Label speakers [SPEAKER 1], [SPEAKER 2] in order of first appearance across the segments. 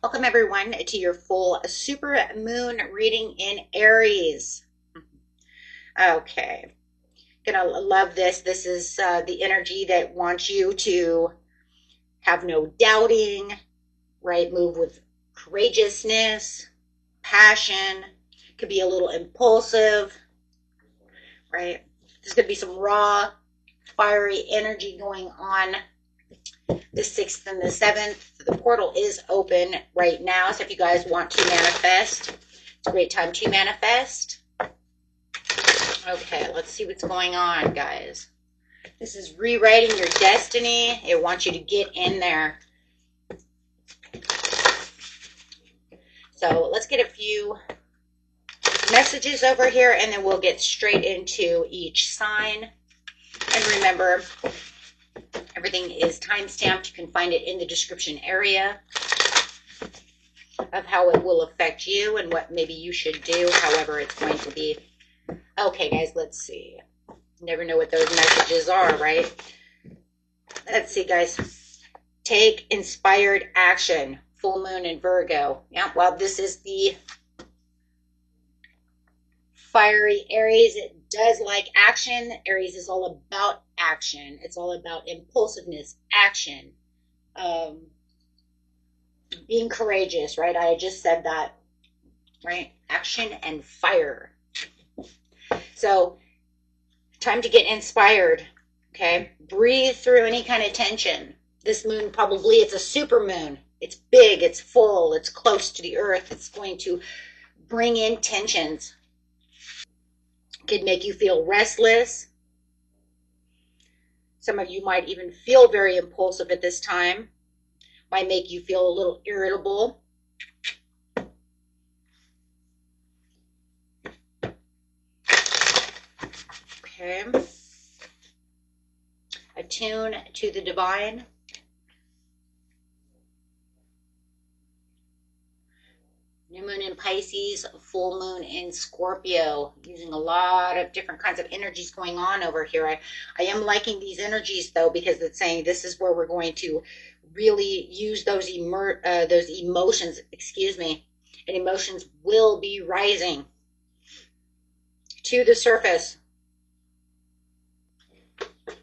[SPEAKER 1] Welcome everyone to your full super moon reading in Aries. Okay, gonna love this. This is the energy that wants you to have no doubting, right? Move with courageousness, passion. Could be a little impulsive, right? There's gonna be some raw, fiery energy going on the 6th and the 7th. The portal is open right now, so if you guys want to manifest, it's a great time to manifest. Okay, let's see what's going on, guys. This is rewriting your destiny. It wants you to get in there. So let's get a few messages over here, and then we'll get straight into each sign. And remember, everything is time-stamped. You can find it in the description area of how it will affect you and what maybe you should do, however it's going to be. Okay, guys, let's see. Never know what those messages are, right? Let's see, guys. Take inspired action. Full moon in Virgo. Yeah, well, this is the fiery Aries. It does like action. Aries is all about action. It's all about impulsiveness, action, being courageous, right? I just said that, right? Action and fire. So time to get inspired, okay? Breathe through any kind of tension. This moon probably, it's a super moon. It's big, it's full, it's close to the earth. It's going to bring in tensions. Could make you feel restless. Some of you might even feel very impulsive at this time. Might make you feel a little irritable. Okay. Attune to the divine. New moon in Pisces, full moon in Scorpio. Using a lot of different kinds of energies going on over here. I am liking these energies though, because it's saying this is where we're going to really use those emotions, and emotions will be rising to the surface.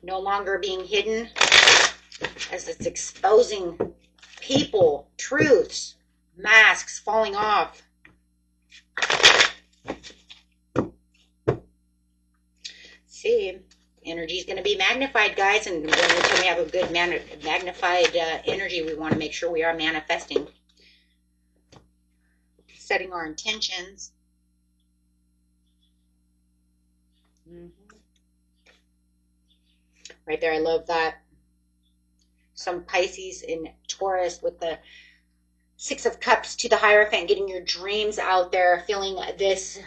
[SPEAKER 1] No longer being hidden, as it's exposing people, truths, masks falling off. See, energy is going to be magnified, guys, and until we have a good magnified energy, we want to make sure we are manifesting, setting our intentions. Right there, I love that. Some Pisces in Taurus with the 6 of Cups to the Hierophant, getting your dreams out there, feeling this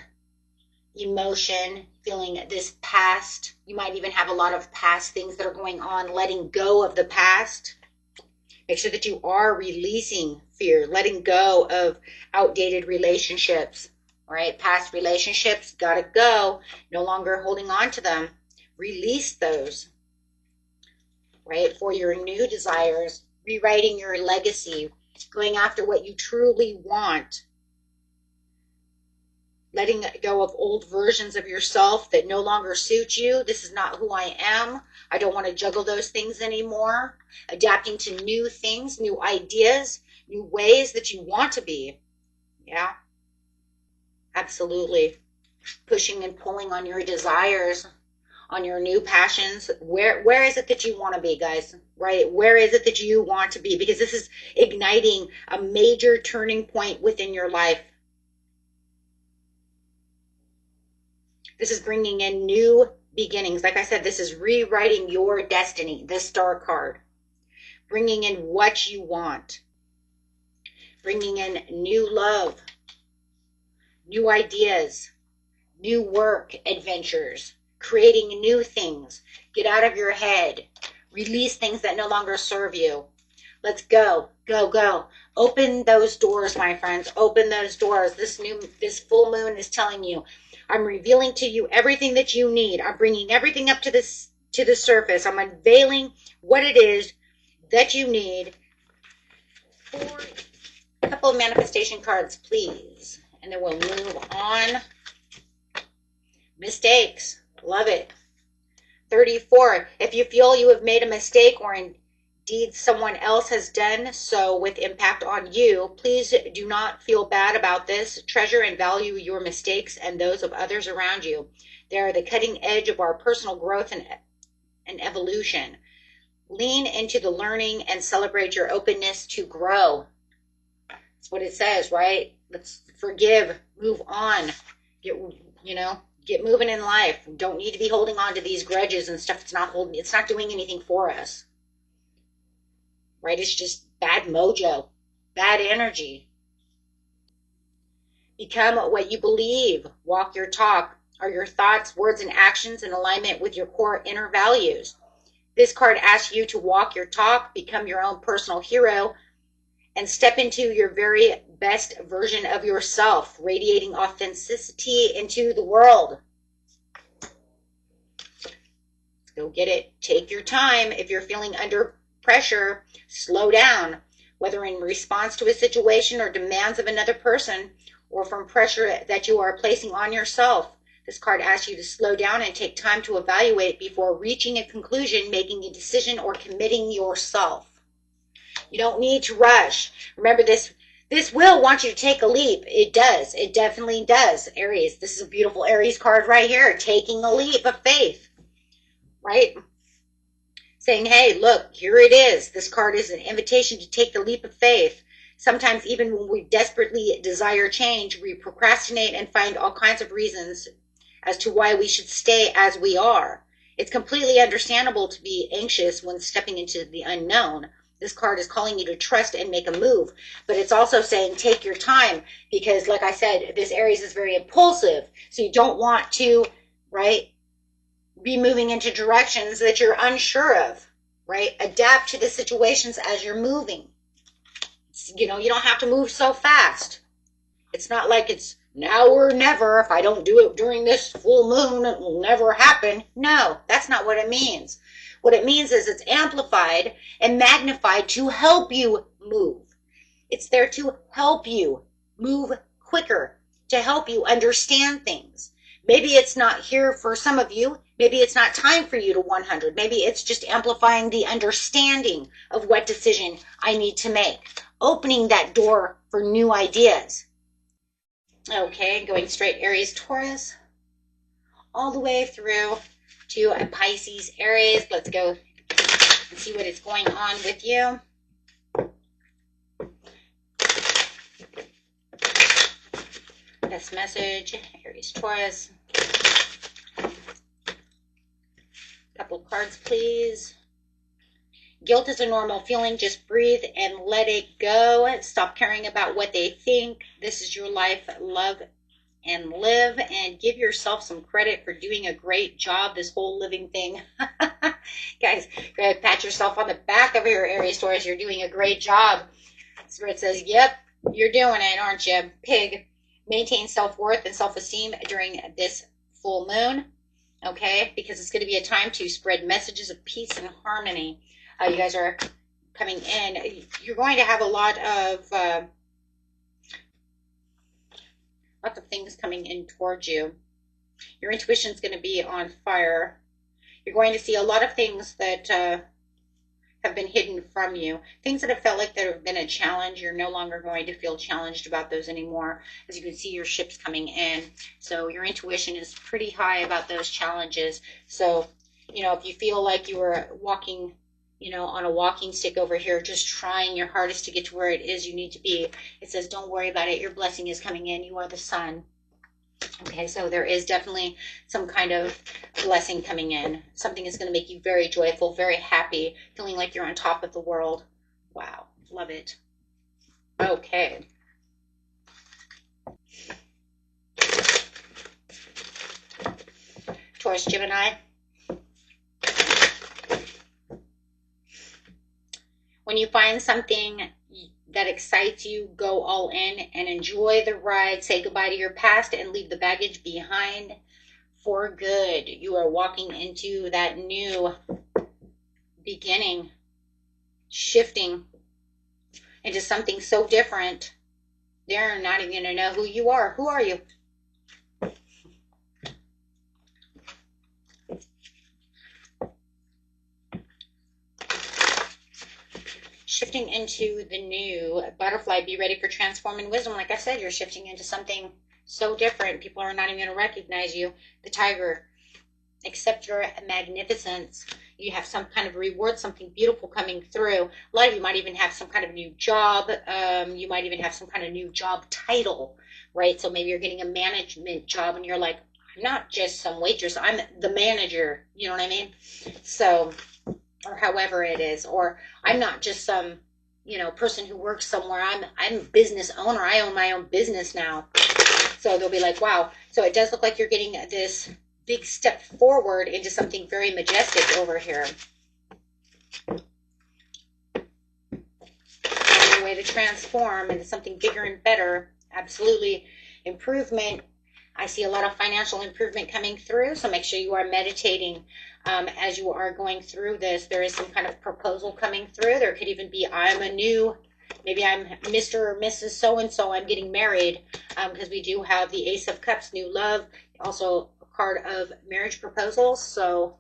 [SPEAKER 1] emotion, feeling this past. You might even have a lot of past things that are going on, letting go of the past. Make sure that you are releasing fear, letting go of outdated relationships, right? Past relationships, gotta go. No longer holding on to them. Release those, right? For your new desires, rewriting your legacy, going after what you truly want, letting go of old versions of yourself that no longer suit you. This is not who I am. I don't want to juggle those things anymore. Adapting to new things, new ideas, new ways that you want to be. Yeah, absolutely. Pushing and pulling on your desires, on your new passions. Where is it that you want to be, guys? Right? Where is it that you want to be? Because this is igniting a major turning point within your life. This is bringing in new beginnings. Like I said, this is rewriting your destiny, this star card. Bringing in what you want. Bringing in new love, new ideas, new work adventures. Creating new things. Get out of your head. Release things that no longer serve you. Let's go, go, go. Open those doors, my friends. Open those doors. This full moon is telling you, I'm revealing to you everything that you need. I'm bringing everything up to the surface. I'm unveiling what it is that you need for a couple couple of manifestation cards, please. And then we'll move on. Mistakes. Love it. 34. If you feel you have made a mistake or indeed someone else has done so with impact on you, please do not feel bad about this. Treasure and value your mistakes and those of others around you. They are the cutting edge of our personal growth and evolution. Lean into the learning and celebrate your openness to grow. That's what it says, right? Let's forgive, move on, get moving in life. Don't need to be holding on to these grudges and stuff. It's not doing anything for us. Right? It's just bad mojo, bad energy. Become what you believe. Walk your talk. Are your thoughts, words, and actions in alignment with your core inner values? This card asks you to walk your talk, become your own personal hero, and step into your very best version of yourself, radiating authenticity into the world. Let's go get it. Take your time. If you're feeling under pressure, slow down, whether in response to a situation or demands of another person, or from pressure that you are placing on yourself. This card asks you to slow down and take time to evaluate before reaching a conclusion, making a decision, or committing yourself. You don't need to rush. Remember, this will want you to take a leap. It does. It definitely does. Aries, this is a beautiful Aries card right here. Taking a leap of faith. Right? Saying, hey, look, here it is. This card is an invitation to take the leap of faith. Sometimes even when we desperately desire change, we procrastinate and find all kinds of reasons as to why we should stay as we are. It's completely understandable to be anxious when stepping into the unknown. This card is calling you to trust and make a move, but it's also saying take your time because, like I said, this Aries is very impulsive, so you don't want to, right, be moving into directions that you're unsure of, right? Adapt to the situations as you're moving. You don't have to move so fast. It's not like it's now or never. If I don't do it during this full moon, it will never happen. No, that's not what it means. What it means is it's amplified and magnified to help you move. It's there to help you move quicker, to help you understand things. Maybe it's not here for some of you. Maybe it's not time for you to 100. Maybe it's just amplifying the understanding of what decision I need to make. Opening that door for new ideas. Okay, going straight Aries, Taurus, all the way through to a Pisces, Aries. Let's go and see what is going on with you. This message, Aries, Taurus. Couple cards, please. Guilt is a normal feeling. Just breathe and let it go. Stop caring about what they think. This is your life. Love and live, and give yourself some credit for doing a great job, this whole living thing. Guys, go ahead, pat yourself on the back of your Aries, Taurus. You're doing a great job. Spirit says, yep, you're doing it, aren't you? Pig, maintain self-worth and self-esteem during this full moon, okay? Because it's going to be a time to spread messages of peace and harmony. You guys are coming in. You're going to have a lot of lots of things coming in towards you. Your intuition is going to be on fire. You're going to see a lot of things that have been hidden from you. Things that have felt like there have been a challenge. You're no longer going to feel challenged about those anymore. As you can see, your ship's coming in. So your intuition is pretty high about those challenges. So, if you feel like you were walking on a walking stick over here, just trying your hardest to get to where it is you need to be, it says, don't worry about it. Your blessing is coming in. You are the sun. Okay, so there is definitely some kind of blessing coming in. Something is going to make you very joyful, very happy, feeling like you're on top of the world. Wow, love it. Okay. Taurus, Gemini. When you find something that excites you, go all in and enjoy the ride. Say goodbye to your past and leave the baggage behind for good. You are walking into that new beginning, shifting into something so different. They're not even going to know who you are. Who are you? Shifting into the new butterfly, be ready for transform and wisdom. Like I said, you're shifting into something so different. People are not even going to recognize you. The tiger, accept your magnificence. You have some kind of reward, something beautiful coming through. A lot of you might even have some kind of new job. You might even have some kind of new job title, right? So maybe you're getting a management job and you're like, I'm not just some waitress, I'm the manager. You know what I mean? So, or however it is, or I'm not just some, person who works somewhere. I'm a business owner. I own my own business now. So they'll be like, wow. So it does look like you're getting this big step forward into something very majestic over here. On your way to transform into something bigger and better. Absolutely. Improvement. I see a lot of financial improvement coming through, so make sure you are meditating as you are going through this. There is some kind of proposal coming through. There could even be, maybe I'm Mr. or Mrs. So-and-so, I'm getting married, because we do have the Ace of Cups, new love, also a card of marriage proposals. So,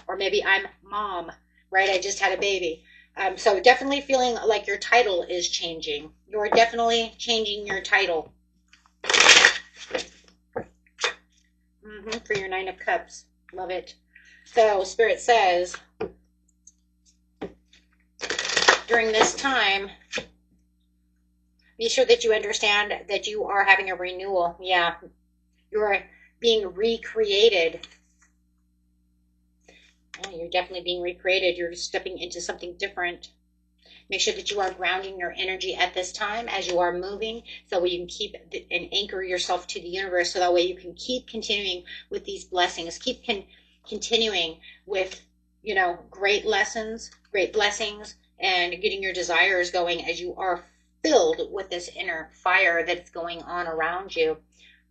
[SPEAKER 1] or maybe I'm mom, right? I just had a baby. So definitely feeling like your title is changing. You're definitely changing your title. For your Nine of Cups. Love it. So Spirit says, during this time, be sure that you understand that you are having a renewal. Yeah, you're being recreated. Yeah, you're definitely being recreated. You're stepping into something different. Make sure that you are grounding your energy at this time as you are moving, so you can keep and anchor yourself to the universe, so that way you can keep continuing with these blessings, keep continuing with, great lessons, great blessings, and getting your desires going as you are filled with this inner fire that's going on around you.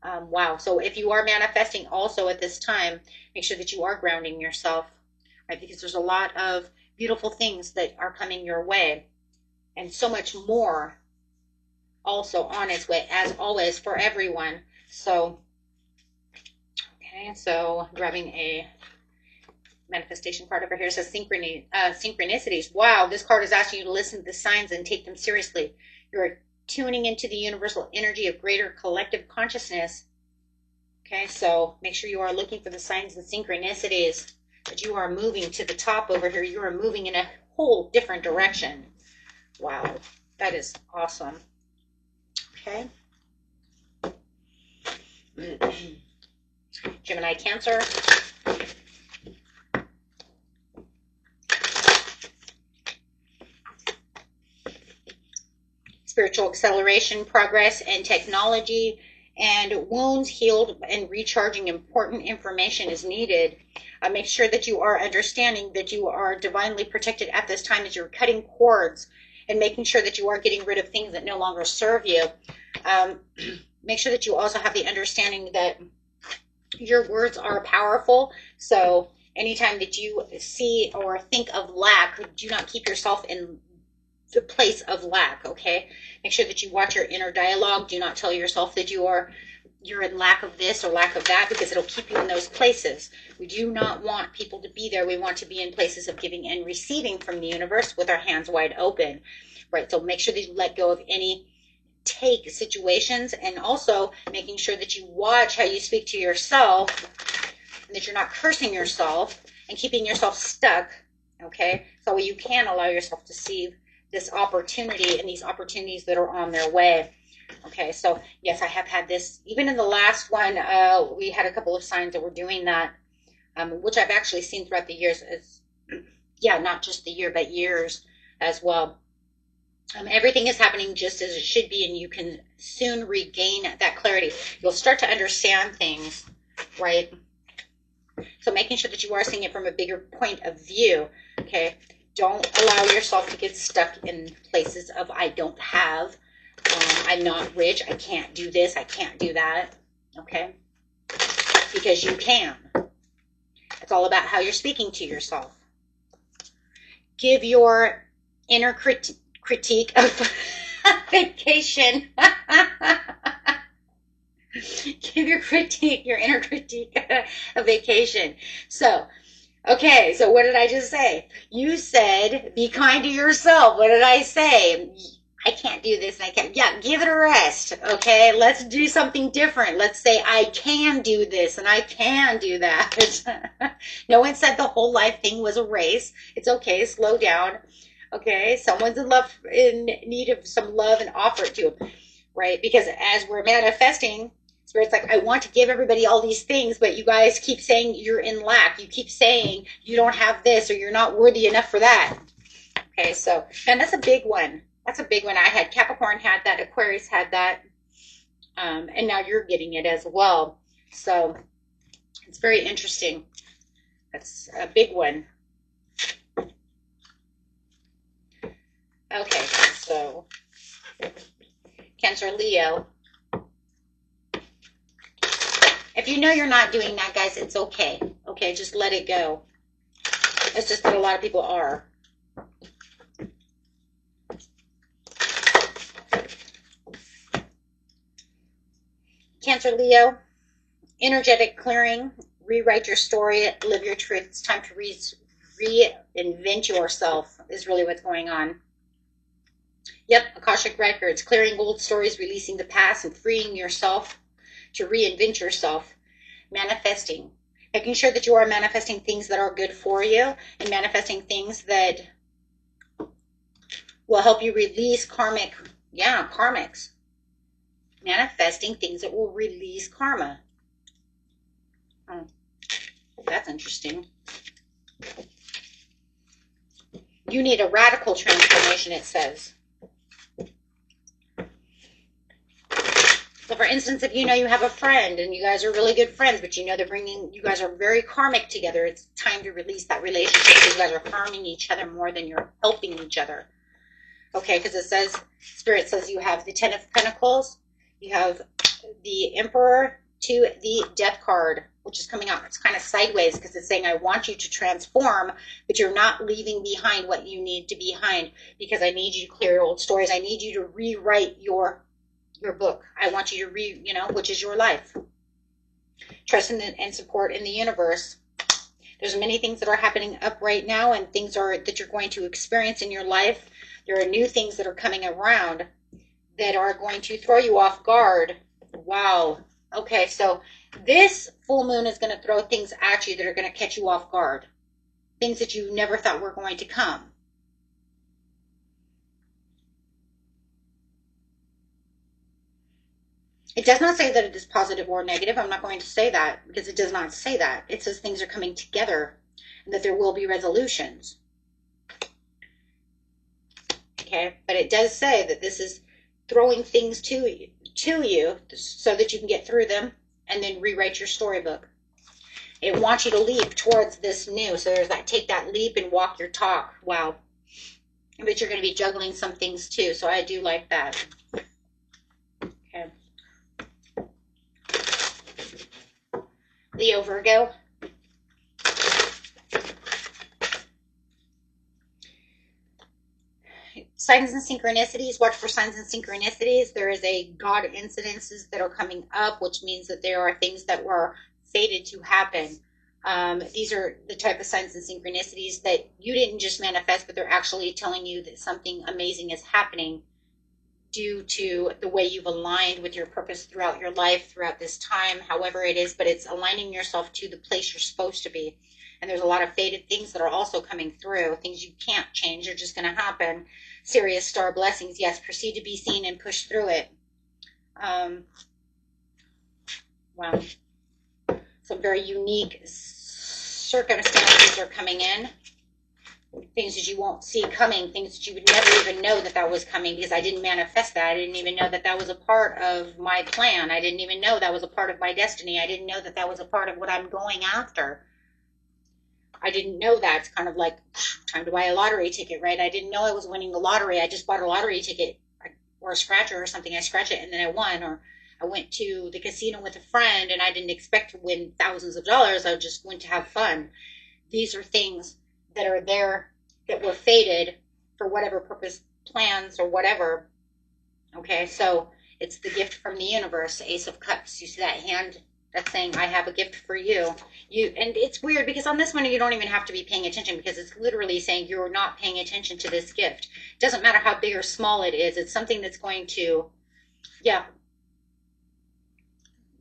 [SPEAKER 1] Wow. So if you are manifesting also at this time, make sure that you are grounding yourself, right? Because there's a lot of beautiful things that are coming your way, and so much more also on its way, as always, for everyone. So, okay, so grabbing a manifestation card over here. It says synchronicities. Wow, this card is asking you to listen to the signs and take them seriously. You're tuning into the universal energy of greater collective consciousness. Okay, so make sure you are looking for the signs and synchronicities, that you are moving to the top over here. You are moving in a whole different direction. Wow, that is awesome. Okay. Gemini, Cancer. Spiritual acceleration, progress, and technology, and wounds healed and recharging important information is needed. Make sure that you are understanding that you are divinely protected at this time as you're cutting cords and making sure that you are getting rid of things that no longer serve you. Make sure that you also have the understanding that your words are powerful. So anytime that you see or think of lack, do not keep yourself in the place of lack, okay? Make sure that you watch your inner dialogue. Do not tell yourself that you're in lack of this or lack of that, because it'll keep you in those places. We do not want people to be there. We want to be in places of giving and receiving from the universe with our hands wide open, right? So make sure that you let go of any take situations, and also making sure that you watch how you speak to yourself, and that you're not cursing yourself and keeping yourself stuck, okay? So you can allow yourself to see this opportunity and these opportunities that are on their way. Okay, so yes, I have had this. Even in the last one, we had a couple of signs that were doing that, which I've actually seen throughout the years. Not just the year, but years as well. Everything is happening just as it should be, and you can soon regain that clarity. You'll start to understand things, right? So making sure that you are seeing it from a bigger point of view, okay? Don't allow yourself to get stuck in places of I don't have, I'm not rich, I can't do this, I can't do that, okay? Because you can. It's all about how you're speaking to yourself. Give your inner critique of Vacation. Give your critique, your inner critique, a vacation. So, okay, so what did I just say? You said, be kind to yourself. What did I say? I can't do this and I can't. Yeah, give it a rest. Okay, let's do something different. Let's say, I can do this and I can do that. No one said the whole life thing was a race. It's okay, slow down. Okay, someone's in need of some love and offer it to them, right? Because as we're manifesting, Spirit's like, I want to give everybody all these things, but you guys keep saying you're in lack. You keep saying you don't have this or you're not worthy enough for that. Okay, so, and that's a big one. That's a big one. I had Capricorn had that, Aquarius had that, and now you're getting it as well. So it's very interesting. That's a big one. Okay, so Cancer, Leo. If you know you're not doing that, guys, it's okay. Okay, just let it go. It's just that a lot of people are. Cancer, Leo, energetic clearing, rewrite your story, live your truth. It's time to reinvent yourself is really what's going on. Yep, Akashic Records, clearing old stories, releasing the past, and freeing yourself to reinvent yourself. Manifesting, making sure that you are manifesting things that are good for you and manifesting things that will help you release karmics. Manifesting things that will release karma. Oh, that's interesting. You need a radical transformation, it says. So for instance, if you know you have a friend and you guys are really good friends, but you know you guys are very karmic together, it's time to release that relationship because you guys are harming each other more than you're helping each other. Okay, because it says, Spirit says you have the Ten of Pentacles, you have the Emperor to the Death card, which is coming out. It's kind of sideways because it's saying, I want you to transform, but you're not leaving behind what you need to be behind because I need you to clear your old stories. I need you to rewrite your book. I want you to which is your life. Trust and support in the universe. There's many things that are happening up right now and things that you're going to experience in your life. There are new things that are coming around that are going to throw you off guard. Wow. Okay, so this full moon is going to throw things at you that are going to catch you off guard. Things that you never thought were going to come. It does not say that it is positive or negative. I'm not going to say that because it does not say that. It says things are coming together and that there will be resolutions. Okay, but it does say that this is throwing things to you so that you can get through them and then rewrite your storybook. It wants you to leap towards this new. So there's that, take that leap and walk your talk. Wow. But you're going to be juggling some things too. So I do like that. Okay. Leo, Virgo. Signs and synchronicities. Watch for signs and synchronicities. There is a God incidences that are coming up, which means that there are things that were fated to happen. These are the type of signs and synchronicities that you didn't just manifest, but they're actually telling you that something amazing is happening due to the way you've aligned with your purpose throughout your life, throughout this time, however it is, but it's aligning yourself to the place you're supposed to be. And there's a lot of fated things that are also coming through, things you can't change, they're just going to happen. Serious star blessings, yes, proceed to be seen and push through it. Wow. Some very unique circumstances are coming in. Things that you won't see coming, things that you would never even know that was coming because I didn't manifest that. I didn't even know that was a part of my plan. I didn't even know that was a part of my destiny. I didn't know that was a part of what I'm going after. I didn't know that. It's kind of like time to buy a lottery ticket, right? I didn't know I was winning the lottery. I just bought a lottery ticket or a scratcher or something. I scratch it and then I won. Or I went to the casino with a friend and I didn't expect to win thousands of dollars. I just went to have fun. These are things that are there that were fated for whatever purpose, plans or whatever. Okay, so it's the gift from the universe, Ace of Cups. You see that hand that's saying, I have a gift for you. And it's weird because on this one you don't even have to be paying attention, because it's literally saying you're not paying attention to this gift. It doesn't matter how big or small it is. It's something that's going to, yeah,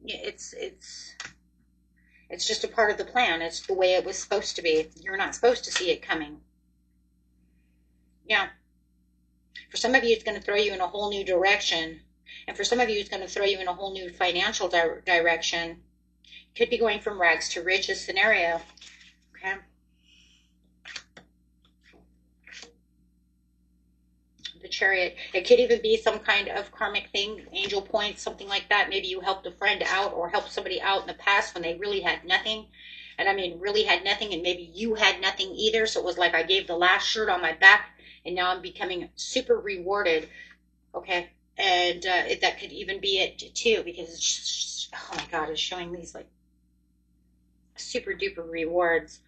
[SPEAKER 1] it's just a part of the plan. It's the way it was supposed to be. You're not supposed to see it coming. Yeah. For some of you, it's going to throw you in a whole new direction. And for some of you, it's going to throw you in a whole new financial direction. Could be going from rags to riches scenario. Okay. The Chariot. It could even be some kind of karmic thing, angel points, something like that. Maybe you helped a friend out or helped somebody out in the past when they really had nothing. And I mean, really had nothing, and maybe you had nothing either. So it was like I gave the last shirt on my back, and now I'm becoming super rewarded. Okay. And that could even be it too, because it's just, oh my God, it's showing these like super duper rewards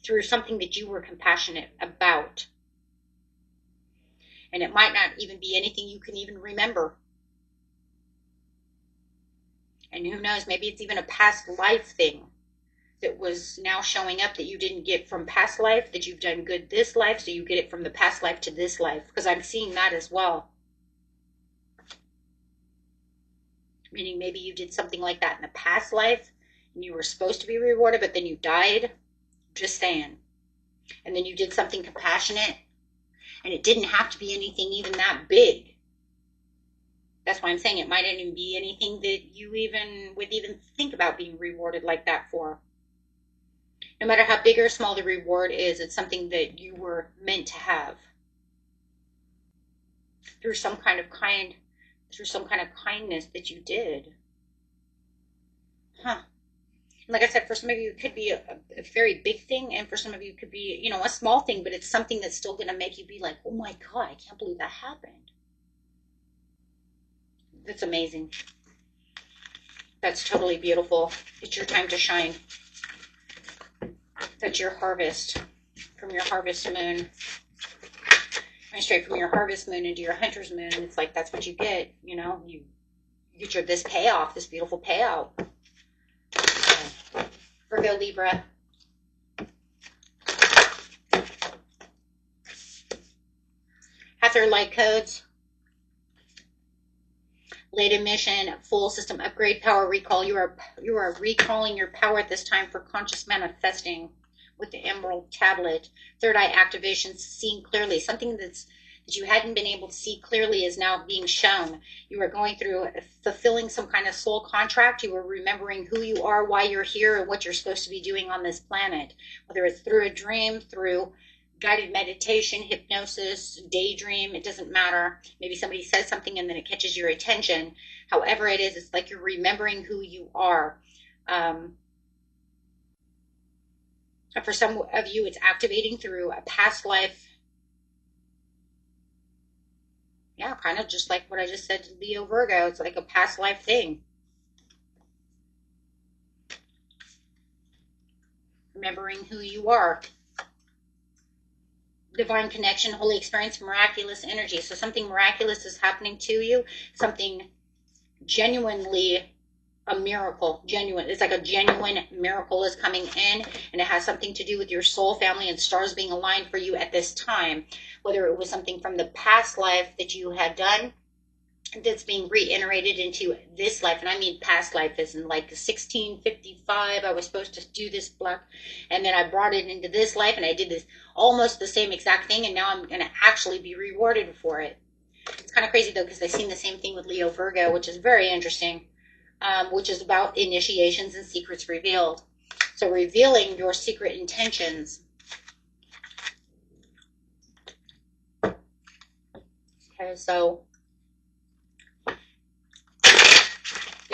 [SPEAKER 1] through something that you were compassionate about. And it might not even be anything you can even remember. And who knows, maybe it's even a past life thing that was now showing up that you didn't get from past life, that you've done good this life, so you get it from the past life to this life, because I'm seeing that as well. Meaning maybe you did something like that in the past life and you were supposed to be rewarded, but then you died. Just saying. And then you did something compassionate, and it didn't have to be anything even that big. That's why I'm saying it might not even be anything that you even would even think about being rewarded like that for. No matter how big or small the reward is, it's something that you were meant to have through some kind of kindness that you did. Huh. Like I said, for some of you, it could be a very big thing, and for some of you, it could be, a small thing, but it's something that's still going to make you be like, oh my God, I can't believe that happened. That's amazing. That's totally beautiful. It's your time to shine. That's your harvest from your harvest moon. Going straight from your harvest moon into your hunter's moon. It's like that's what you get, you get this payoff, this beautiful payout. Virgo, Libra. Have their light codes. Late emission, full system upgrade, power recall. You are recalling your power at this time for conscious manifesting with the Emerald Tablet. Third eye activation, seeing clearly. Something that you hadn't been able to see clearly is now being shown. You are going through fulfilling some kind of soul contract. You are remembering who you are, why you're here, and what you're supposed to be doing on this planet. Whether it's through a dream, through guided meditation, hypnosis, daydream, it doesn't matter. Maybe somebody says something and then it catches your attention. However it is, it's like you're remembering who you are. For some of you, it's activating through a past life. Yeah, kind of just like what I just said to Leo, Virgo. It's like a past life thing. Remembering who you are. Divine connection, holy experience, miraculous energy. So something miraculous is happening to you. Something genuinely a miracle, genuine. It's like a genuine miracle is coming in, and it has something to do with your soul, family, and stars being aligned for you at this time. Whether it was something from the past life that you had done that's being reiterated into this life, and I mean past life as in like 1655, I was supposed to do this black, and then I brought it into this life, and I did this almost the same exact thing, and now I'm going to actually be rewarded for it. It's kind of crazy though, because I've seen the same thing with Leo, Virgo, which is very interesting. Which is about initiations and secrets revealed. So revealing your secret intentions. Okay, so get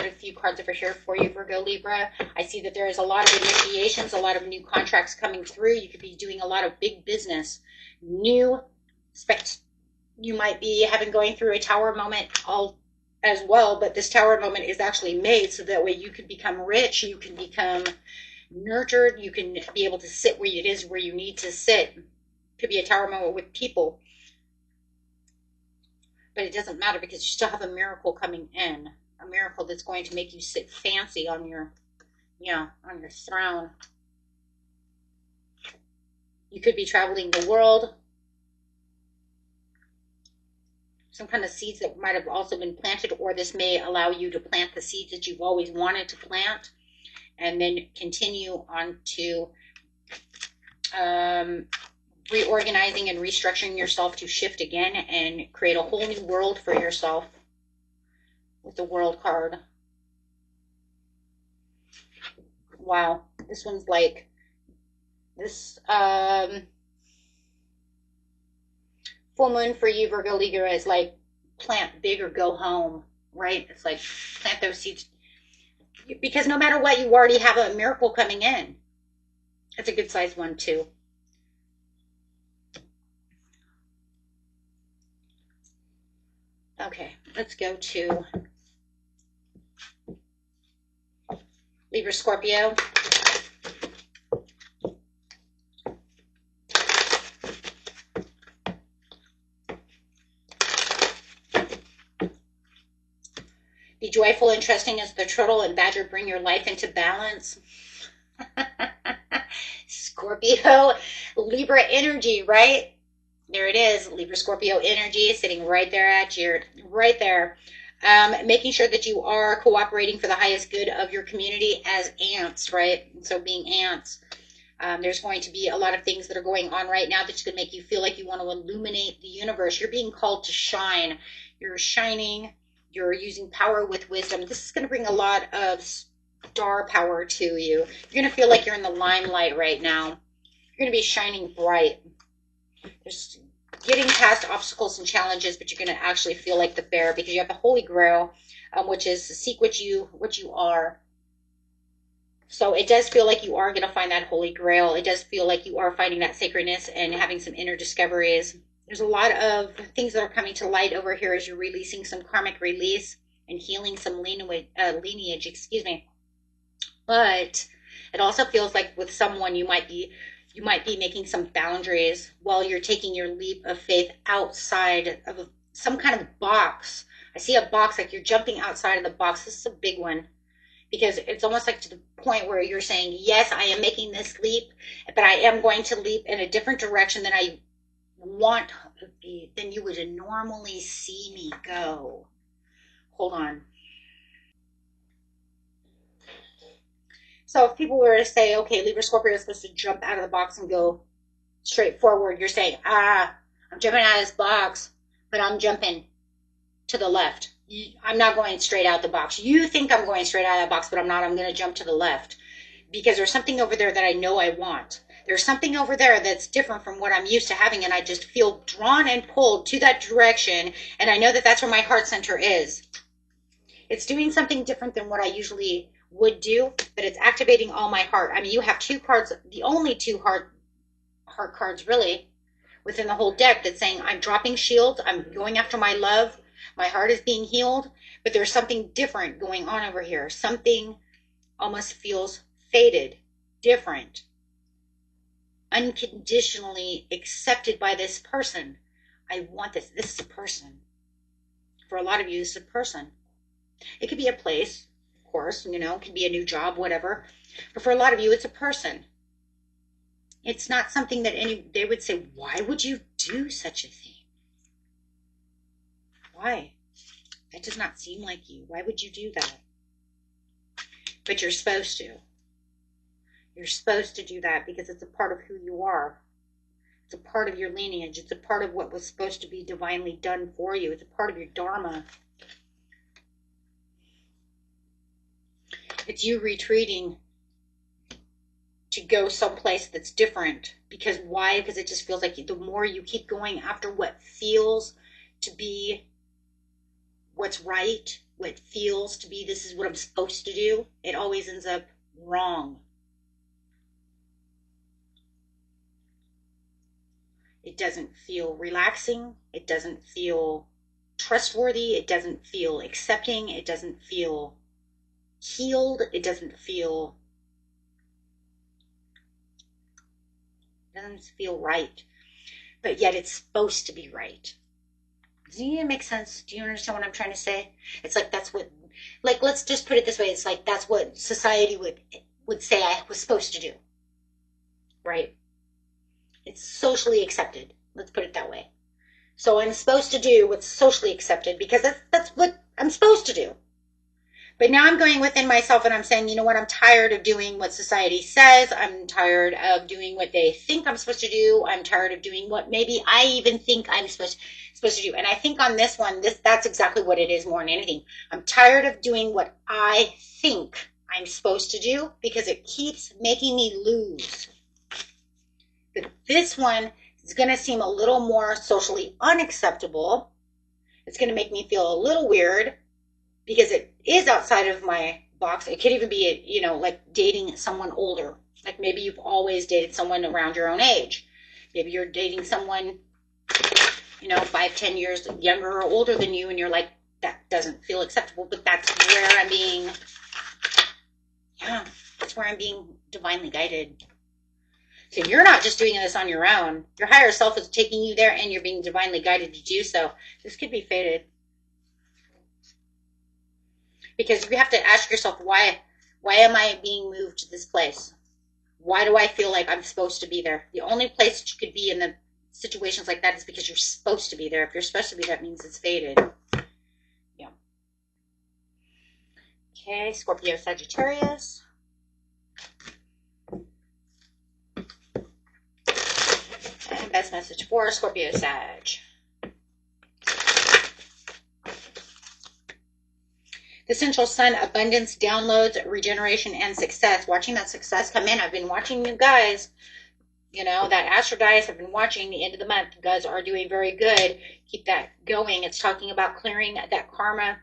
[SPEAKER 1] a few cards over here for you, Virgo, Libra. I see that there is a lot of initiations, a lot of new contracts coming through. You could be doing a lot of big business. You might be going through a tower moment as well, but this tower moment is actually made so that way you can become rich, you can become nurtured, you can be able to sit where it is where you need to sit. Could be a tower moment with people. But it doesn't matter because you still have a miracle coming in. A miracle that's going to make you sit fancy on your, on your throne. You could be traveling the world. Some kind of seeds that might have also been planted, or this may allow you to plant the seeds that you've always wanted to plant, and then continue on to reorganizing and restructuring yourself to shift again and create a whole new world for yourself with the World card. Wow, this one's like this full moon for you, Virgo, Libra, is like plant big or go home, right? It's like plant those seeds, because no matter what, you already have a miracle coming in. It's a good size one too. Okay, let's go to Libra, Scorpio. Be joyful and trusting as the turtle and badger bring your life into balance. Scorpio, Libra energy, right? There it is, Libra, Scorpio energy sitting right there at you, right there. Making sure that you are cooperating for the highest good of your community as ants, right? So being ants. There's going to be a lot of things that are going on right now that's going to make you feel like you want to illuminate the universe. You're being called to shine. You're shining. You're using power with wisdom. This is going to bring a lot of star power to you. You're going to feel like you're in the limelight right now. You're going to be shining bright. There's getting past obstacles and challenges, but you're going to actually feel like the bear because you have the Holy Grail, which is seek what you are. So it does feel like you are going to find that Holy Grail. It does feel like you are finding that sacredness and having some inner discoveries. There's a lot of things that are coming to light over here as you're releasing some karmic release and healing some lineage, excuse me. But it also feels like with someone you might be making some boundaries while you're taking your leap of faith outside of some kind of box. I see a box, like you're jumping outside of the box. This is a big one because it's almost like to the point where you're saying, yes, I am making this leap, but I am going to leap in a different direction than I want than you would normally see me go. Hold on. So if people were to say, okay, Libra, Scorpio is supposed to jump out of the box and go straight forward, you're saying, I'm jumping out of this box, but I'm jumping to the left. I'm not going straight out the box. You think I'm going straight out of the box, but I'm not. I'm going to jump to the left because there's something over there that I know I want. There's something over there that's different from what I'm used to having, and I just feel drawn and pulled to that direction, and I know that that's where my heart center is. It's doing something different than what I usually would do, but it's activating all my heart. I mean, you have two cards, the only two heart cards really within the whole deck that's saying I'm dropping shields, I'm going after my love, my heart is being healed, but there's something different going on over here. Something almost feels faded, different, unconditionally accepted by this person. I want this. This is a person. For a lot of you, this is a person. It could be a place, of course, it could be a new job, whatever. But for a lot of you, it's a person. It's not something that they would say, why would you do such a thing? Why? That does not seem like you. Why would you do that? But you're supposed to. You're supposed to do that because it's a part of who you are. It's a part of your lineage. It's a part of what was supposed to be divinely done for you. It's a part of your dharma. It's you retreating to go someplace that's different. Because why? Because it just feels like the more you keep going after what feels to be what's right, what feels to be this is what I'm supposed to do, it always ends up wrong. It doesn't feel relaxing. It doesn't feel trustworthy. It doesn't feel accepting. It doesn't feel healed. It doesn't feel right. But yet it's supposed to be right. Does it even make sense? Do you understand what I'm trying to say? It's like that's what, like, let's just put it this way. It's like that's what society would say I was supposed to do, right? It's socially accepted. Let's put it that way. So I'm supposed to do what's socially accepted because that's what I'm supposed to do. But now I'm going within myself and I'm saying, you know what? I'm tired of doing what society says. I'm tired of doing what they think I'm supposed to do. I'm tired of doing what maybe I even think I'm supposed to do. And I think on this one, that's exactly what it is more than anything. I'm tired of doing what I think I'm supposed to do because it keeps making me lose. But this one is going to seem a little more socially unacceptable. It's going to make me feel a little weird because it is outside of my box. It could even be, you know, like dating someone older. Like maybe you've always dated someone around your own age. Maybe you're dating someone, you know, 5-10 years younger or older than you, and you're like, that doesn't feel acceptable. But that's where I'm being, that's where I'm being divinely guided. So you're not just doing this on your own. Your higher self is taking you there, and you're being divinely guided to do so. This could be fated. Because you have to ask yourself, why am I being moved to this place? Why do I feel like I'm supposed to be there? The only place that you could be in the situations like that is because you're supposed to be there. If you're supposed to be there, that means it's fated. Yeah. Okay, Scorpio, Sagittarius. And best message for Scorpio, Sag. The Central Sun, abundance, downloads, regeneration, and success. Watching that success come in. I've been watching you guys. You know, that Astrodice, I've been watching the end of the month. You guys are doing very good. Keep that going. It's talking about clearing that karma,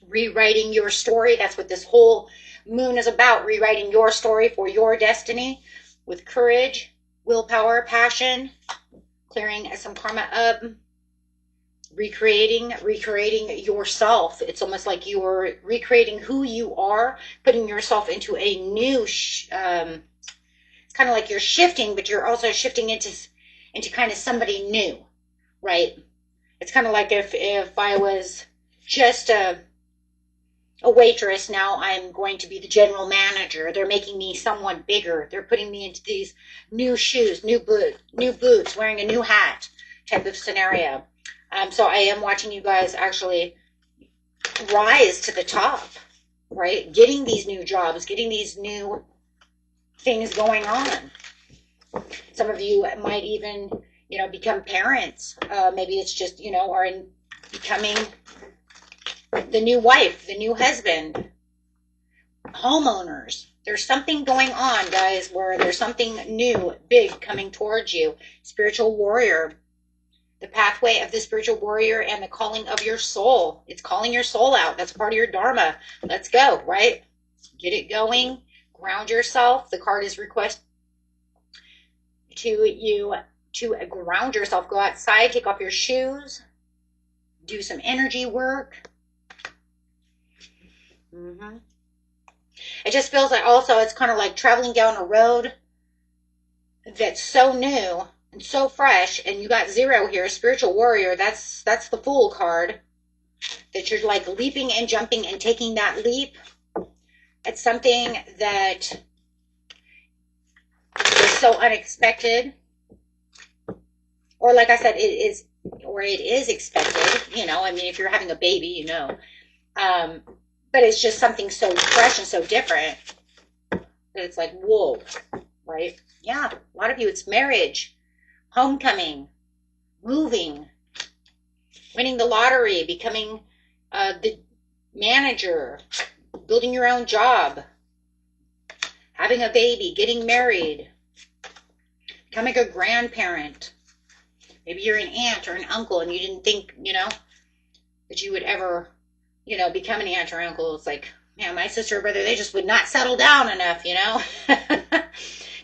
[SPEAKER 1] rewriting your story. That's what this whole moon is about. Rewriting your story for your destiny with courage, willpower, passion, clearing some karma up. Recreating yourself. It's almost like you're recreating who you are, putting yourself into a new it's kind of like you're shifting, but you're also shifting into kind of somebody new, right? It's kind of like if I was just a waitress, now I'm going to be the general manager. They're making me someone bigger. They're putting me into these new shoes, new boots, wearing a new hat type of scenario. So I am watching you guys actually rise to the top, right? Getting these new jobs, getting these new things going on. Some of you might even, you know, become parents. Maybe it's just, you know, are becoming the new wife, the new husband, homeowners. There's something going on, guys, where there's something new, big coming towards you. Spiritual warrior. The pathway of the spiritual warrior and the calling of your soul. It's calling your soul out. That's part of your dharma. Let's go, right? Get it going. Ground yourself. The card is request to you to ground yourself. Go outside, take off your shoes, do some energy work. It just feels like also it's kind of like traveling down a road that's so new and so fresh, and you got 0 here, spiritual warrior. That's the Fool card, that you're like leaping and jumping and taking that leap. It's something that is so unexpected, or like I said, it is expected. You know, I mean, if you're having a baby, you know, but it's just something so fresh and so different that it's like, whoa, right? Yeah, a lot of you, it's marriage, homecoming, moving, winning the lottery, becoming the manager, building your own job, having a baby, getting married, becoming a grandparent. Maybe you're an aunt or an uncle and you didn't think, you know, that you would ever, you know, become an aunt or uncle. It's like, man, my sister or brother, they just would not settle down enough, you know, to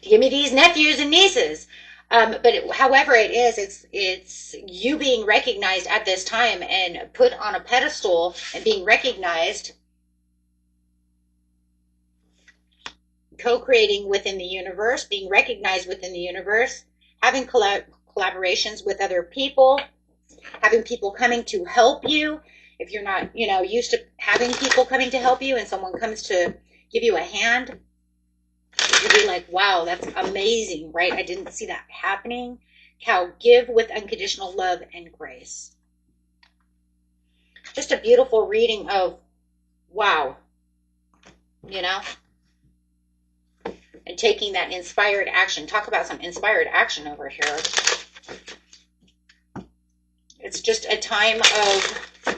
[SPEAKER 1] give me these nephews and nieces. However it is, it's you being recognized at this time and put on a pedestal and being recognized, co-creating within the universe, being recognized within the universe, having collaborations with other people, Having people coming to help you. If you're not, you know, used to having people coming to help you and someone comes to give you a hand, you'll be like, wow, that's amazing, right? I didn't see that happening. Cow, give with unconditional love and grace. Just a beautiful reading of, wow, you know, and taking that inspired action. Talk about some inspired action over here. It's just a time of,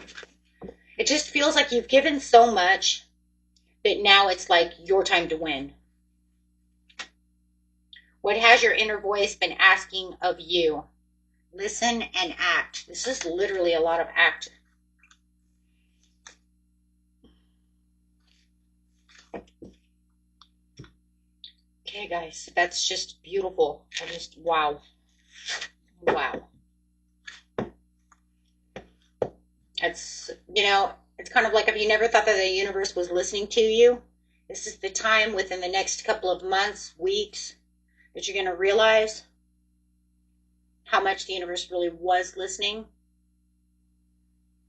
[SPEAKER 1] it just feels like you've given so much, but now it's like your time to win. What has your inner voice been asking of you? Listen and act. This is literally a lot of act. Okay, guys, that's just beautiful. I just, wow. Wow. It's, you know, it's kind of like if you never thought that the universe was listening to you, this is the time within the next couple of months, weeks, that you're going to realize how much the universe really was listening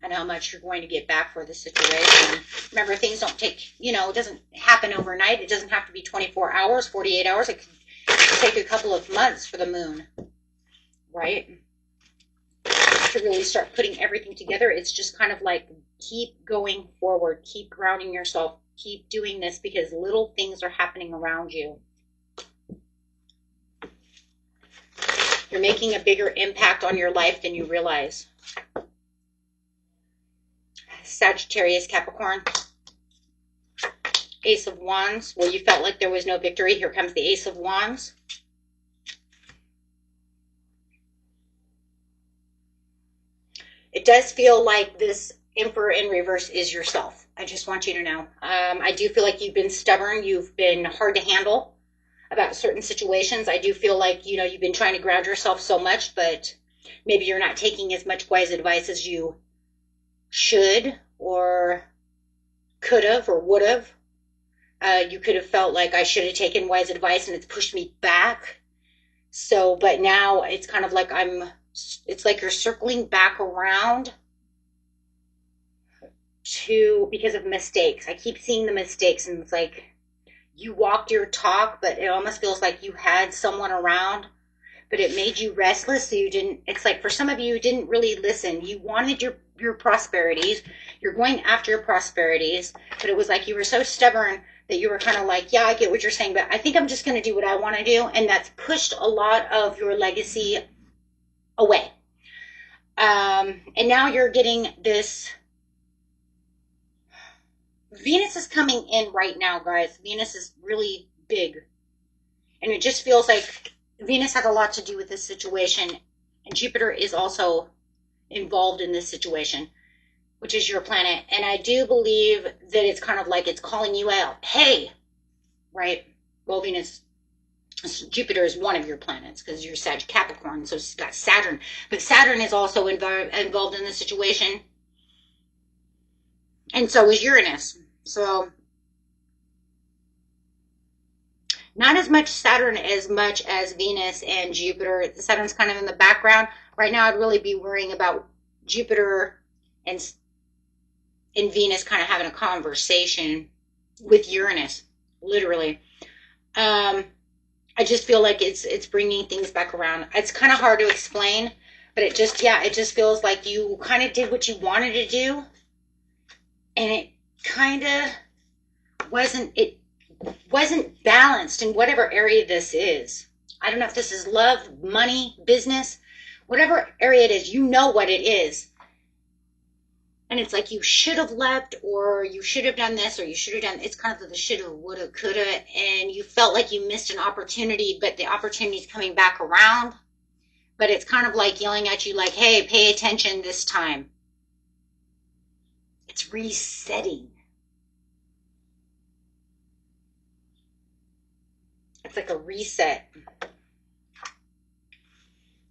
[SPEAKER 1] and how much you're going to get back for the situation. Remember, things don't take, you know, it doesn't happen overnight. It doesn't have to be 24 hours, 48 hours. It can take a couple of months for the moon, right? To really start putting everything together. It's just kind of like, keep going forward, keep grounding yourself, keep doing this, because little things are happening around you. You're making a bigger impact on your life than you realize. Sagittarius, Capricorn. Ace of Wands. Well, you felt like there was no victory. Here comes the Ace of Wands. It does feel like this Emperor in reverse is yourself. I just want you to know. I do feel like you've been stubborn. You've been hard to handle about certain situations. I do feel like, you know, you've been trying to ground yourself so much, but maybe you're not taking as much wise advice as you should or could have or would have. You could have felt like I should have taken wise advice and it's pushed me back. So, but now it's kind of like it's like you're circling back around to, because of mistakes. I keep seeing the mistakes, and it's like you walked your talk, but it almost feels like you had someone around, but it made you restless. So you didn't, it's like for some of you didn't really listen. You wanted your prosperities. You're going after your prosperities, but it was like you were so stubborn that you were kind of like, yeah, I get what you're saying, but I think I'm just going to do what I want to do. And that's pushed a lot of your legacy away. And now you're getting this. Venus is coming in right now, guys. Venus is really big. And it just feels like Venus had a lot to do with this situation. And Jupiter is also involved in this situation, which is your planet. And I do believe that it's kind of like it's calling you out. Hey, right? Well, Jupiter is one of your planets because you're Sag Capricorn, so it's got Saturn. But Saturn is also involved in the situation. And so is Uranus. So not as much Saturn as much as Venus and Jupiter. Saturn's kind of in the background. Right now I'd really be worrying about Jupiter and Venus kind of having a conversation with Uranus, literally. I just feel like it's bringing things back around. It's kind of hard to explain, but it just feels like you kind of did what you wanted to do, and it kind of wasn't balanced in whatever area this is. I don't know if this is love, money, business, whatever area it is, you know what it is. And it's like you should have left, or you should have done this, or you should have done, it's kind of the shoulda, woulda, coulda, and you felt like you missed an opportunity, but the opportunity is coming back around. But it's kind of like yelling at you like, hey, pay attention this time. It's resetting. It's like a reset.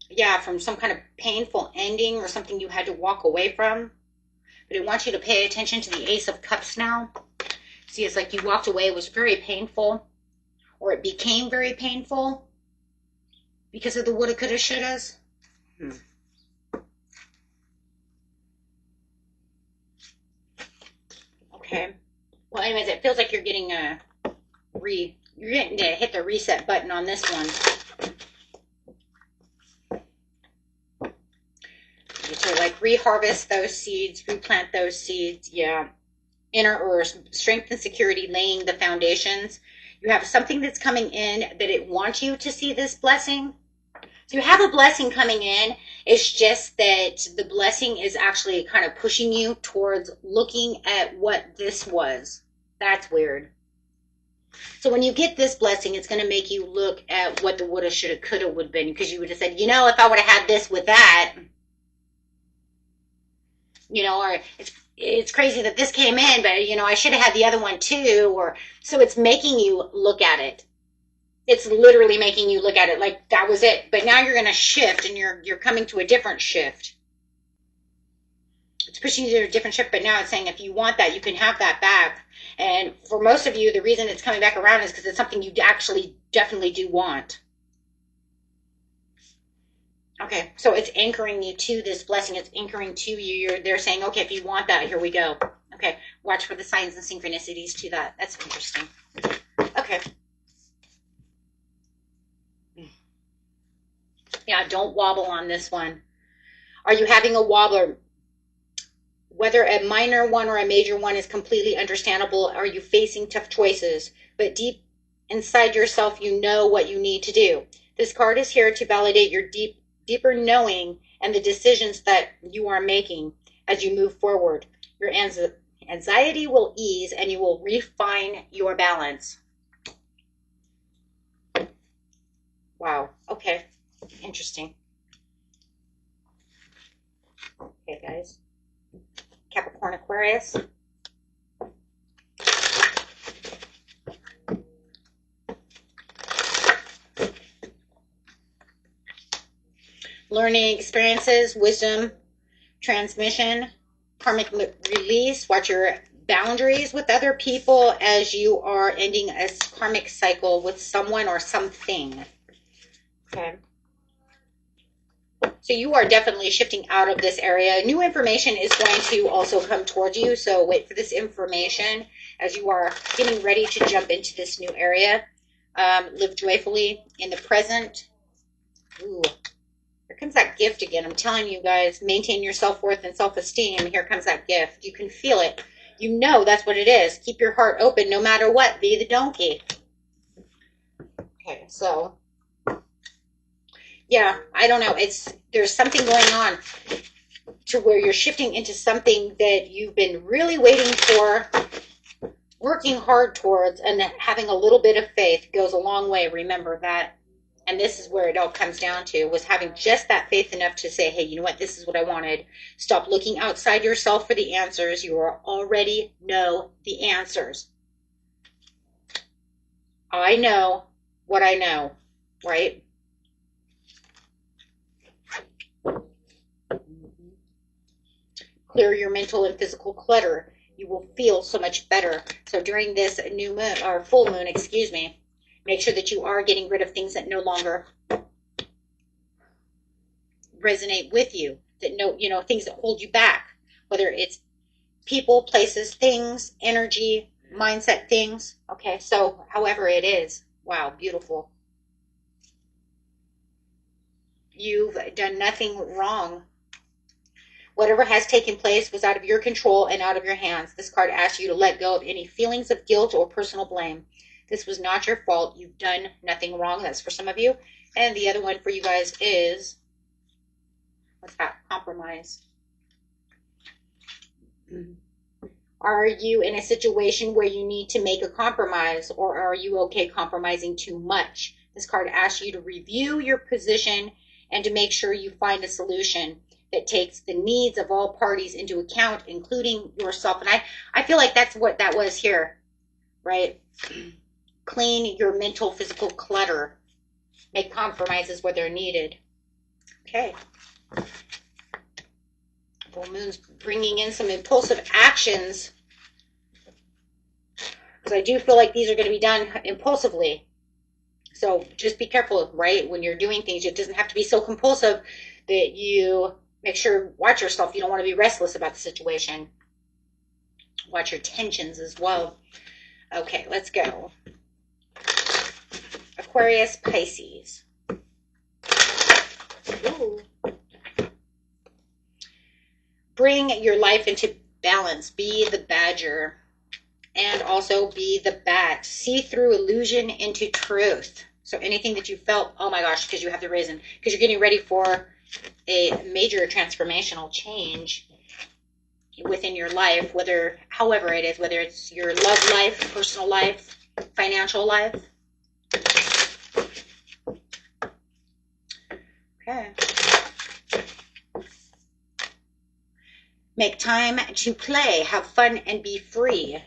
[SPEAKER 1] Yeah, from some kind of painful ending or something you had to walk away from. But it wants you to pay attention to the Ace of Cups now. See, it's like you walked away. It was very painful. Or it became very painful because of the woulda, coulda, shouldas. Okay. Well, anyways, it feels like you're getting you're getting to hit the reset button on this one. To like reharvest those seeds, replant those seeds. Yeah. Inner or strength and security, laying the foundations. You have something that's coming in that it wants you to see this blessing. So you have a blessing coming in. It's just that the blessing is actually kind of pushing you towards looking at what this was. That's weird. So when you get this blessing, it's going to make you look at what the woulda, shoulda, coulda would have been, because you would have said, you know, if I would have had this with that, you know, or it's crazy that this came in, but, you know, I should have had the other one too. Or so it's making you look at it. It's literally making you look at it like that was it. But now you're going to shift, and you're coming to a different shift. It's pushing you to a different shift, but now it's saying if you want that, you can have that back. And for most of you, the reason it's coming back around is because it's something you actually definitely do want. Okay, so it's anchoring you to this blessing. It's anchoring to you. They're saying, okay, if you want that, here we go. Okay, watch for the signs and synchronicities to that. That's interesting. Okay. Yeah, don't wobble on this one. Are you having a wobbler? Whether a minor one or a major one is completely understandable. Are you facing tough choices? But deep inside yourself, you know what you need to do. This card is here to validate your deeper knowing and the decisions that you are making as you move forward. Your anxiety will ease, and you will refine your balance. Wow. Okay. Interesting. Okay, guys. Capricorn, Aquarius. Learning experiences, wisdom, transmission, karmic release. Watch your boundaries with other people as you are ending a karmic cycle with someone or something. Okay. So you are definitely shifting out of this area. New information is going to also come towards you. So wait for this information as you are getting ready to jump into this new area. Live joyfully in the present. Ooh, here comes that gift again. I'm telling you guys, maintain your self-worth and self-esteem. Here comes that gift. You can feel it. You know that's what it is. Keep your heart open no matter what. Be the donkey. Okay, so yeah, I don't know. There's something going on to where you're shifting into something that you've been really waiting for, working hard towards, and having a little bit of faith goes a long way. Remember that. And this is where it all comes down to, was having just that faith enough to say, hey, you know what? This is what I wanted. Stop looking outside yourself for the answers. You already know the answers. I know what I know, right? Clear your mental and physical clutter. You will feel so much better. So during this new moon, or full moon, excuse me, make sure that you are getting rid of things that no longer resonate with you, that things that hold you back, whether it's people, places, things, energy, mindset things. Okay, so however it is. Wow, beautiful. You've done nothing wrong. Whatever has taken place was out of your control and out of your hands. This card asks you to let go of any feelings of guilt or personal blame. This was not your fault. You've done nothing wrong. That's for some of you. And the other one for you guys is, what's that? Compromise. Are you in a situation where you need to make a compromise, or are you okay compromising too much? This card asks you to review your position and to make sure you find a solution that takes the needs of all parties into account, including yourself. And I feel like that's what that was here, right? Clean your mental, physical clutter. Make compromises where they're needed. Okay. Full moon's bringing in some impulsive actions, because I do feel like these are going to be done impulsively. So just be careful, right? When you're doing things, it doesn't have to be so compulsive that you make sure, watch yourself. You don't want to be restless about the situation. Watch your tensions as well. Okay, let's go. Aquarius, Pisces. Ooh. Bring your life into balance. Be the badger. And also be the bat. See through illusion into truth. So anything that you felt, oh my gosh, because you have the reason, because you're getting ready for a major transformational change within your life, however it is, whether it's your love life, personal life, financial life. Okay. Make time to play, have fun, and be free.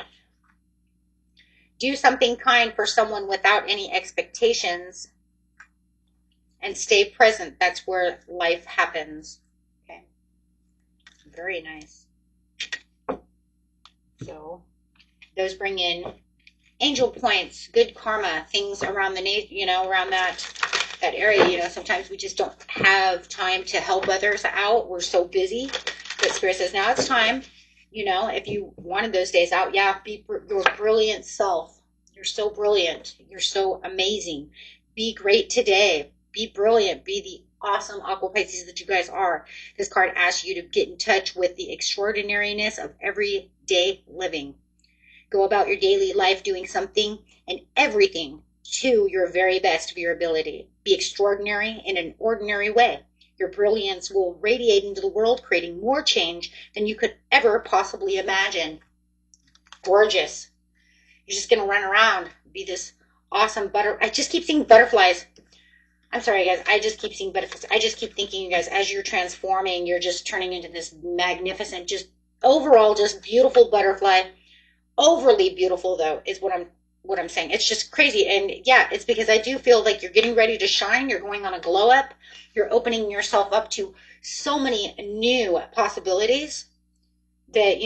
[SPEAKER 1] Do something kind for someone without any expectations. And stay present. That's where life happens. Okay. Very nice. So those bring in angel points, good karma, things around around that area. Sometimes we just don't have time to help others out. We're so busy. But Spirit says, now it's time. If you wanted those days out, yeah, be your brilliant self. You're so brilliant. You're so amazing. Be great today. Be brilliant. Be the awesome Aqua Pisces that you guys are. This card asks you to get in touch with the extraordinariness of everyday living. Go about your daily life doing something and everything to your very best of your ability. Be extraordinary in an ordinary way. Your brilliance will radiate into the world, creating more change than you could ever possibly imagine. Gorgeous. You're just going to run around, be this awesome I just keep seeing butterflies. I'm sorry, guys. I just keep seeing butterflies. I just keep thinking, you guys, as you're transforming, you're just turning into this magnificent, just overall, just beautiful butterfly. Overly beautiful, though, is what I'm saying. It's just crazy. And yeah, it's because I do feel like you're getting ready to shine. You're going on a glow up. You're opening yourself up to so many new possibilities that,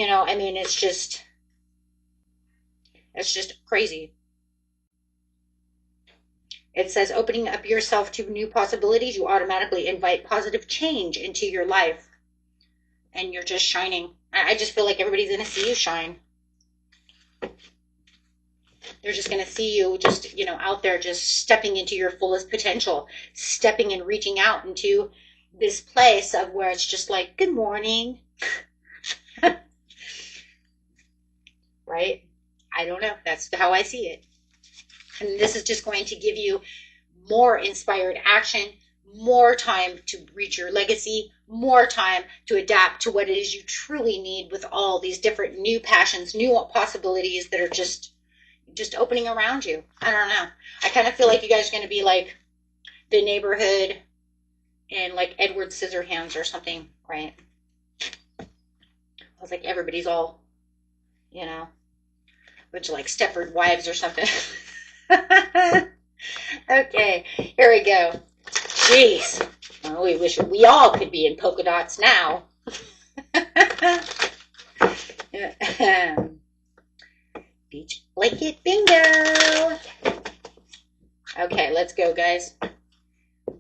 [SPEAKER 1] it's just crazy. It says opening up yourself to new possibilities, you automatically invite positive change into your life. And you're just shining. I just feel like everybody's going to see you shine. They're just going to see you just, out there just stepping into your fullest potential, stepping and reaching out into this place of where it's just like, good morning. Right? I don't know. That's how I see it. And this is just going to give you more inspired action, more time to reach your legacy, more time to adapt to what it is you truly need with all these different new passions, new possibilities that are just opening around you. I don't know. I kind of feel like you guys are going to be like the neighborhood in like Edward Scissorhands or something, right? I was like, everybody's all, bunch of like Stepford Wives or something. Okay, here we go. Jeez. Oh, we wish we all could be in polka dots now. Beach blanket bingo. Okay, let's go, guys.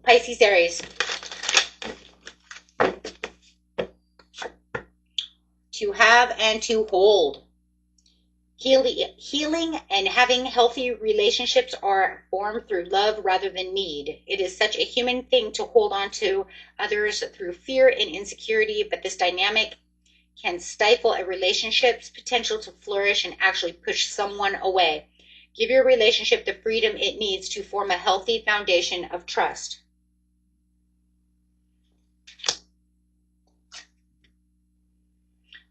[SPEAKER 1] Pisces, Aries. To have and to hold. Healing and having healthy relationships are formed through love rather than need. It is such a human thing to hold on to others through fear and insecurity, but this dynamic can stifle a relationship's potential to flourish and actually push someone away. Give your relationship the freedom it needs to form a healthy foundation of trust.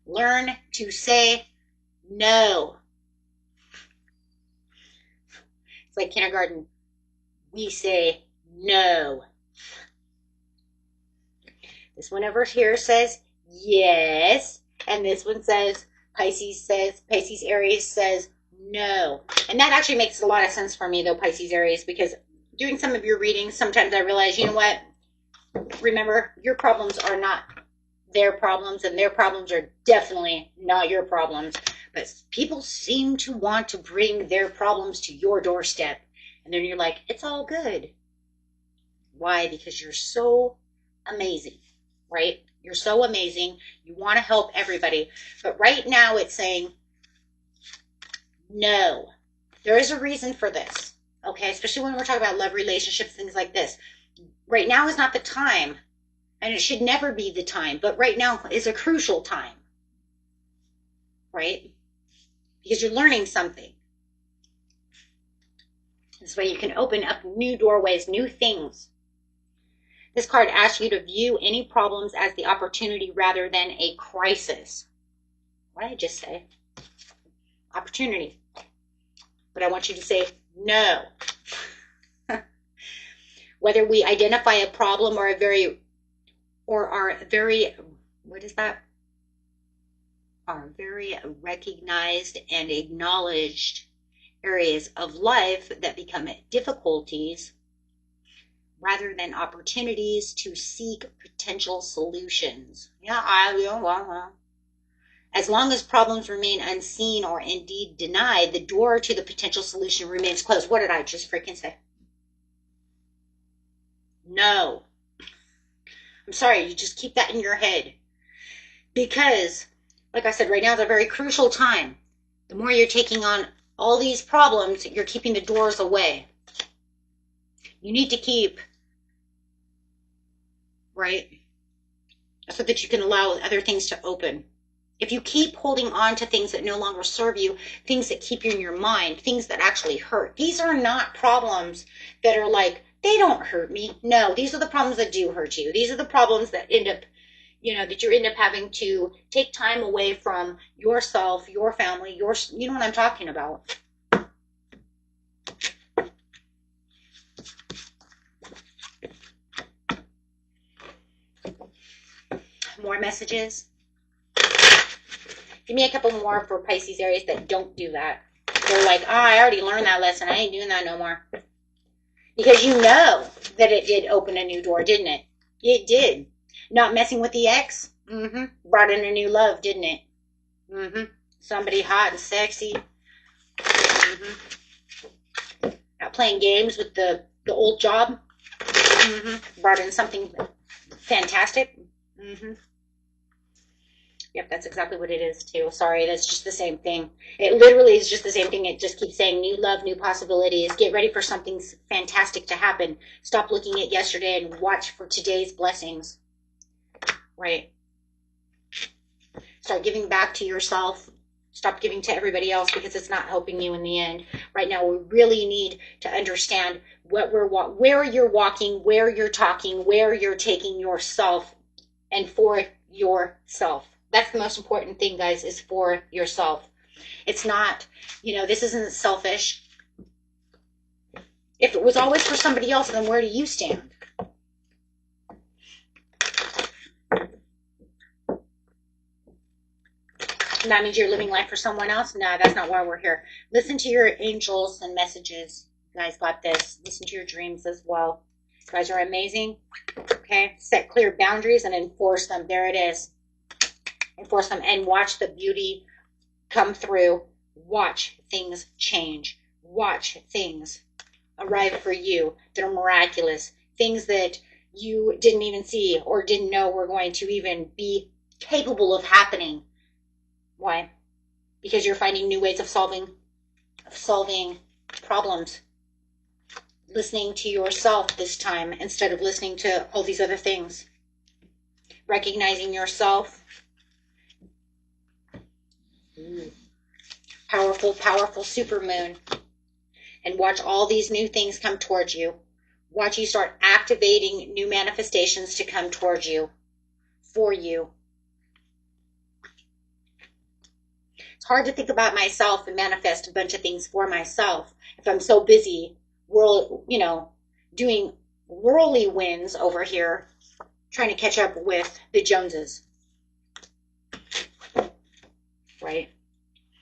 [SPEAKER 1] Learn to say no. It's like kindergarten. We say no. This one over here says yes. And this one says, Pisces Aries says no. And that actually makes a lot of sense for me, though, Pisces Aries, because doing some of your readings, sometimes I realize, you know what? Remember, your problems are not their problems, and their problems are definitely not your problems. But people seem to want to bring their problems to your doorstep. And then you're like, it's all good. Why? Because you're so amazing, right? You're so amazing. You want to help everybody. But right now it's saying No. There is a reason for this. Okay, especially when we're talking about love, relationships, things like this. Right now is not the time, and it should never be the time, but right now is a crucial time, right? Because you're learning something. This way you can open up new doorways, new things. This card asks you to view any problems as the opportunity rather than a crisis. What did I just say? Opportunity. But I want you to say no. Whether we identify a problem or are very recognized and acknowledged areas of life that become difficulties rather than opportunities to seek potential solutions. As long as problems remain unseen or indeed denied, the door to the potential solution remains closed. What did I just freaking say? No. I'm sorry, you just keep that in your head. Because, like I said, right now is a very crucial time. The more you're taking on all these problems, you're keeping the doors away. You need to keep, right? So that you can allow other things to open. If you keep holding on to things that no longer serve you, things that keep you in your mind, things that actually hurt, these are not problems that are like, they don't hurt me. No, these are the problems that do hurt you. These are the problems that end up, that you end up having to take time away from yourself, your family, you know what I'm talking about. More messages. Give me a couple more for Pisces, Aries that don't do that. They're like, I already learned that lesson. I ain't doing that no more. Because you know that it did open a new door, didn't it? It did. Not messing with the ex? Brought in a new love, didn't it? Somebody hot and sexy. Not playing games with the old job. Brought in something fantastic. Yep, that's exactly what it is too. Sorry, that's just the same thing. It literally is just the same thing. It just keeps saying new love, new possibilities. Get ready for something fantastic to happen. Stop looking at yesterday and watch for today's blessings. Right? Start giving back to yourself. Stop giving to everybody else because it's not helping you in the end. Right now, we really need to understand where you're walking, where you're talking, where you're taking yourself, and for yourself. That's the most important thing, guys, is for yourself. It's not, this isn't selfish. If it was always for somebody else, then where do you stand? That means you're living life for someone else? No, that's not why we're here. Listen to your angels and messages. You guys got this. Listen to your dreams as well. You guys are amazing. Okay? Set clear boundaries and enforce them. There it is. Enforce them and watch the beauty come through. Watch things change. Watch things arrive for you that are miraculous. Things that you didn't even see or didn't know were going to even be capable of happening. Why? Because you're finding new ways of solving problems. Listening to yourself this time instead of listening to all these other things. Recognizing yourself. Powerful, powerful supermoon. And watch all these new things come towards you. Watch you start activating new manifestations to come towards you. For you. It's hard to think about myself and manifest a bunch of things for myself if I'm so busy, doing worldly wins over here, trying to catch up with the Joneses. Right?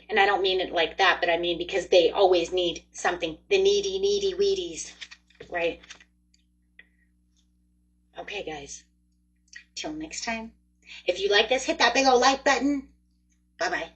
[SPEAKER 1] And I don't mean it like that, but I mean because they always need something. The needy weedies. Right? Okay, guys. Till next time. If you like this, hit that big old like button. Bye-bye.